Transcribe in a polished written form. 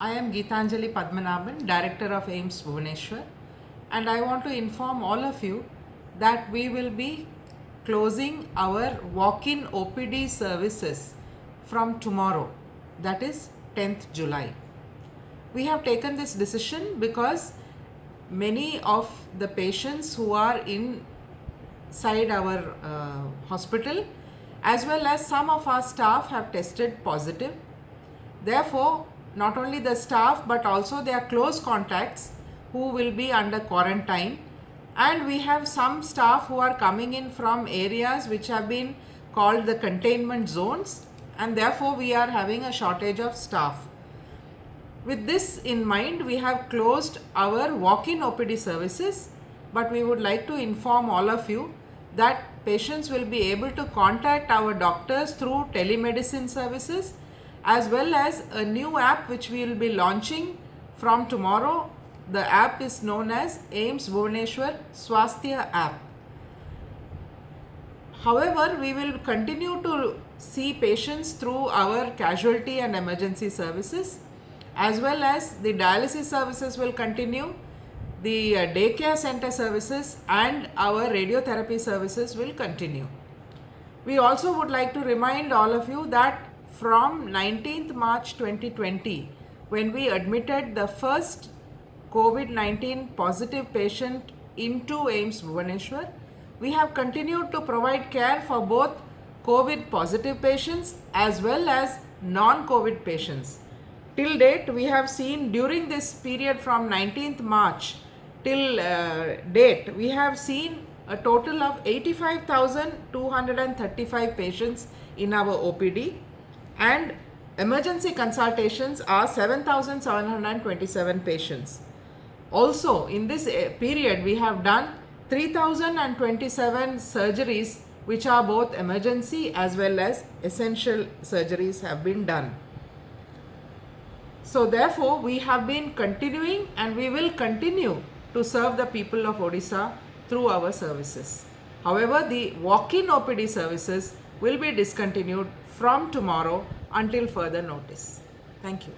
I am Geetanjali Padmanabhan, Director of AIIMS Bhubaneswar, and I want to inform all of you that we will be closing our walk-in OPD services from tomorrow, that is 10th July. We have taken this decision because many of the patients who are inside our hospital as well as some of our staff have tested positive. Therefore, not only the staff but also their close contacts who will be under quarantine, and we have some staff who are coming in from areas which have been called the containment zones, and therefore we are having a shortage of staff. With this in mind, we have closed our walk-in OPD services, but we would like to inform all of you that patients will be able to contact our doctors through telemedicine services, as well as a new app which we will be launching from tomorrow. The app is known as AIIMS Bhubaneswar Swasthya app. However, we will continue to see patients through our casualty and emergency services, as well as the dialysis services will continue, the daycare center services and our radiotherapy services will continue. We also would like to remind all of you that from 19th March 2020, when we admitted the first COVID-19 positive patient into AIIMS Bhubaneswar, we have continued to provide care for both COVID positive patients as well as non-COVID patients. Till date, we have seen during this period from 19th March till date, we have seen a total of 85,235 patients in our OPD, and emergency consultations are 7,727 patients. Also, in this period, we have done 3,027 surgeries, which are both emergency as well as essential surgeries have been done. So therefore, we have been continuing and we will continue to serve the people of Odisha through our services. However, the walk-in OPD services will be discontinued from tomorrow until further notice. Thank you.